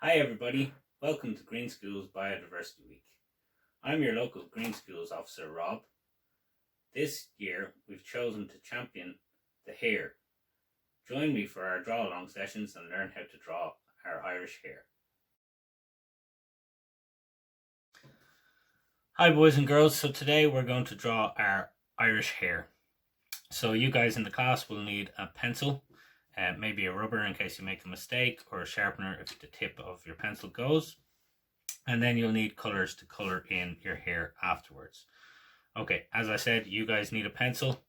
Hi everybody, welcome to Green School's Biodiversity Week. I'm your local Green Schools officer Rob. This year we've chosen to champion the hare. Join me for our draw along sessions and learn how to draw our Irish hare. Hi boys and girls, so today we're going to draw our Irish hare. So you guys in the class will need a pencil, maybe a rubber in case you make a mistake, or a sharpener if the tip of your pencil goes. And then you'll need colors to color in your hare afterwards. Okay, as I said, you guys need a pencil.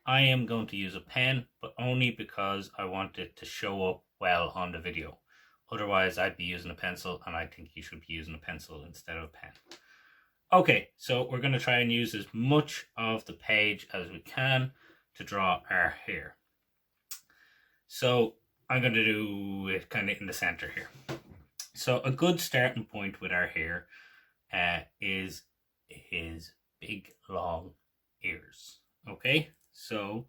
I am going to use a pen, but only because I want it to show up well on the video. Otherwise, I'd be using a pencil, and I think you should be using a pencil instead of a pen. Okay, so we're going to try and use as much of the page as we can to draw our hare. So I'm going to do it kind of in the center here. So a good starting point with our hare is his big long ears. Okay, so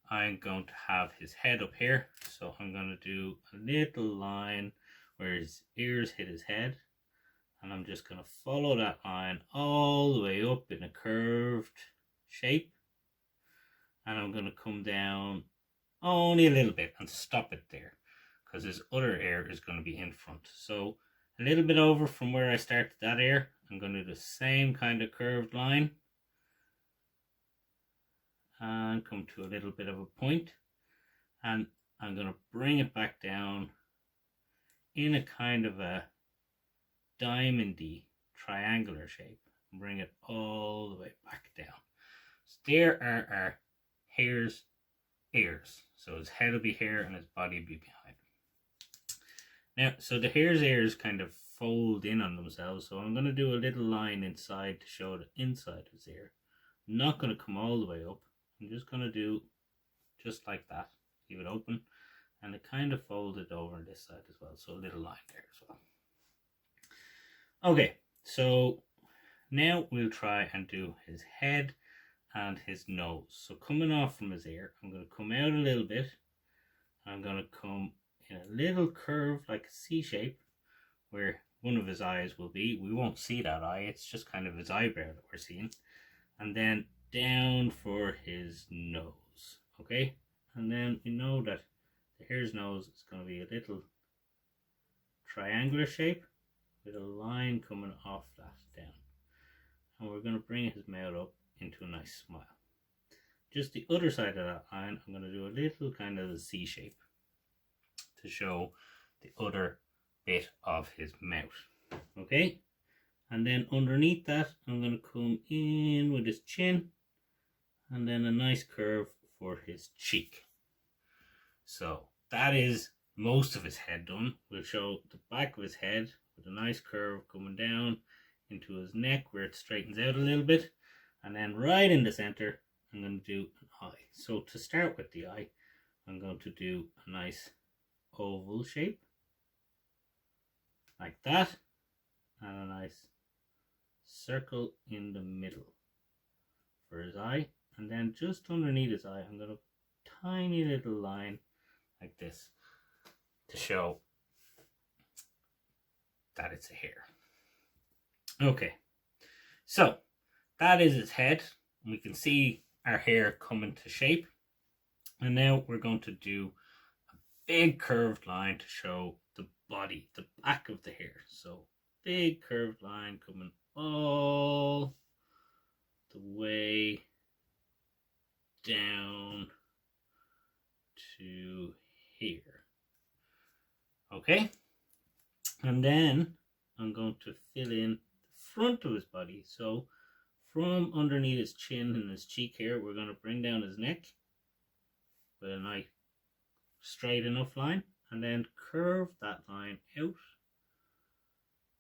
I'm going to have his head up here, so I'm going to do a little line where his ears hit his head, and I'm just going to follow that line all the way up in a curved shape, and I'm going to come down only a little bit and stop it there because his other ear is going to be in front. So a little bit over from where I started that ear, I'm going to do the same kind of curved line and come to a little bit of a point, and I'm going to bring it back down in a kind of a diamondy triangular shape and bring it all the way back down. So there are our hare's ears. So his head will be here and his body will be behind. Now, so the hare's ears kind of fold in on themselves, so I'm going to do a little line inside to show the inside of his ear. I'm not going to come all the way up. I'm just going to do just like that. Leave it open, and it kind of folded over on this side as well, so a little line there as well. Okay, so now we'll try and do his head and his nose. So coming off from his ear, I'm going to come out a little bit. I'm going to come in a little curve like a C shape where one of his eyes will be. We won't see that eye, it's just kind of his eyebrow that we're seeing. And then down for his nose, okay? And then we know that the hare's nose is going to be a little triangular shape with a line coming off that down. And we're going to bring his mouth up into a nice smile. Just the other side of that line, I'm going to do a little kind of a C shape to show the other bit of his mouth. Okay? And then underneath that, I'm going to come in with his chin and then a nice curve for his cheek. So that is most of his head done. We'll show the back of his head with a nice curve coming down into his neck where it straightens out a little bit. And then right in the center, I'm going to do an eye. So to start with the eye, I'm going to do a nice oval shape like that, and a nice circle in the middle for his eye. And then just underneath his eye, I'm going to tiny little line like this to show that it's a hare. Okay, so that is his head. We can see our hair come into shape. And now we're going to do a big curved line to show the body, the back of the hare. So big curved line coming all the way down to here. Okay, and then I'm going to fill in the front of his body. So from underneath his chin and his cheek here, we're going to bring down his neck with a nice straight enough line, and then curve that line out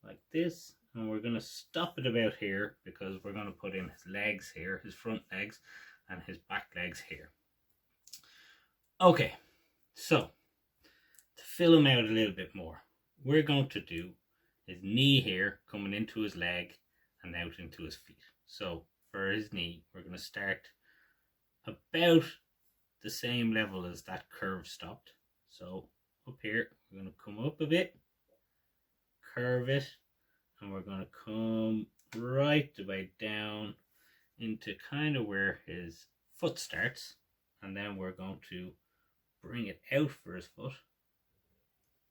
like this, and we're going to stop it about here because we're going to put in his legs here, his front legs and his back legs here. Okay, so to fill him out a little bit more, we're going to do his knee here coming into his leg and out into his feet. So for his knee, we're going to start about the same level as that curve stopped. So up here, we're going to come up a bit curve it, and we're going to come right the way down into kind of where his foot starts, and then we're going to bring it out for his foot.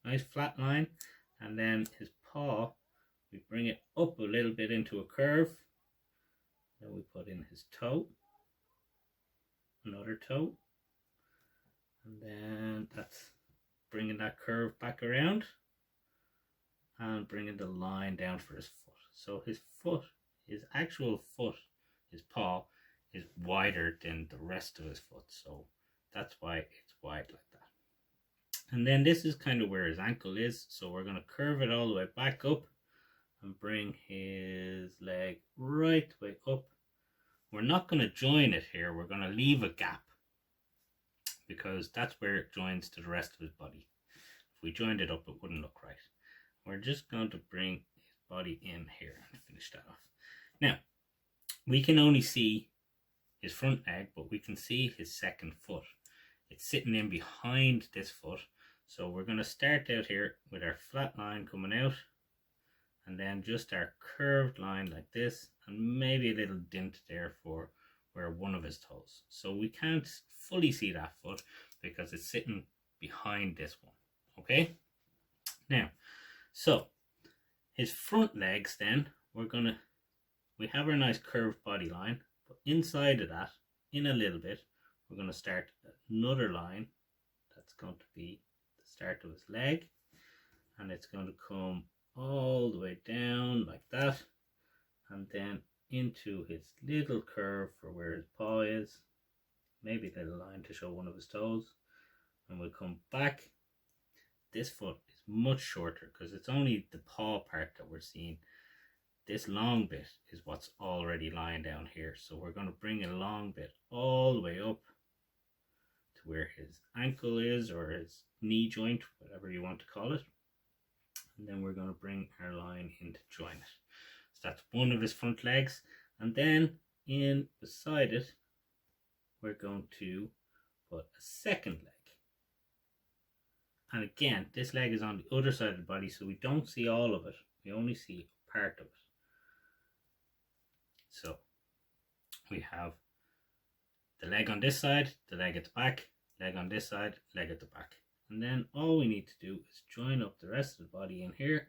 Nice flat line, and then his paw, we bring it up a little bit into a curve. Then we put in his toe, another toe, and then that's bringing that curve back around and bringing the line down for his foot. So his foot, his actual foot, his paw is wider than the rest of his foot, so that's why it's wide like that. And then this is kind of where his ankle is, so we're going to curve it all the way back up and bring his leg right the way up. We're not going to join it here, we're going to leave a gap because that's where it joins to the rest of his body. If we joined it up, it wouldn't look right. We're just going to bring his body in here and finish that off. Now, we can only see his front leg, but we can see his second foot. It's sitting in behind this foot. So we're going to start out here with our flat line coming out, and then just our curved line like this, and maybe a little dent there for where one of his toes. So we can't fully see that foot because it's sitting behind this one. Okay? Now, so his front legs then, we have our nice curved body line, but inside of that, in a little bit, we're going to start another line that's going to be the start of his leg, and it's going to come all the way down like that, and then into his little curve for where his paw is, maybe a little line to show one of his toes, and we'll come back. This foot is much shorter because it's only the paw part that we're seeing. This long bit is what's already lying down here, so we're going to bring a long bit all the way up to where his ankle is, or his knee joint, whatever you want to call it, and then we're going to bring our line in to join it. So that's one of his front legs, and then in beside it we're going to put a second leg. And again, this leg is on the other side of the body, so we don't see all of it, we only see part of it. So we have the leg on this side, the leg at the back, leg on this side, leg at the back. And then all we need to do is join up the rest of the body in here,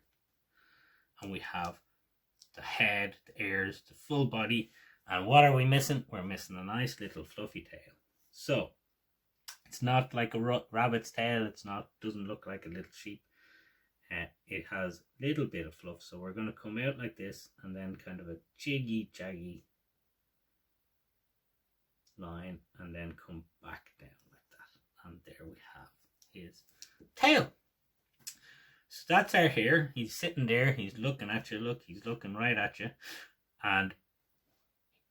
and we have the head, the ears, the full body. And what are we missing? We're missing a nice little fluffy tail. So it's not like a rabbit's tail, doesn't look like a little sheep. It has a little bit of fluff, so we're going to come out like this, and then kind of a jaggy line, and then come back down like that, and there we have his tail. So that's our hare. He's sitting there, he's looking at you. Look, he's looking right at you, and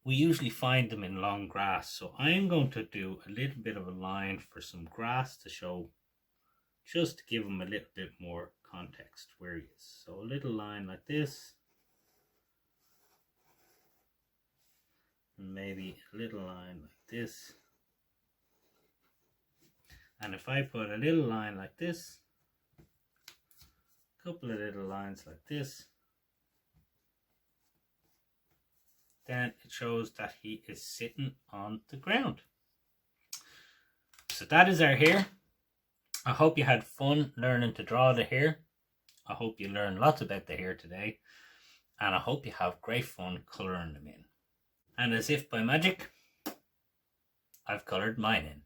we usually find them in long grass, so I'm going to do a little bit of a line for some grass to show, just to give him a little bit more context where he is. So a little line like this, and maybe a little line like this, and if I put a little line like this, a couple of little lines like this, then it shows that he is sitting on the ground. So that is our hare. I hope you had fun learning to draw the hare. I hope you learned lots about the hare today, and I hope you have great fun colouring them in. And as if by magic, I've coloured mine in.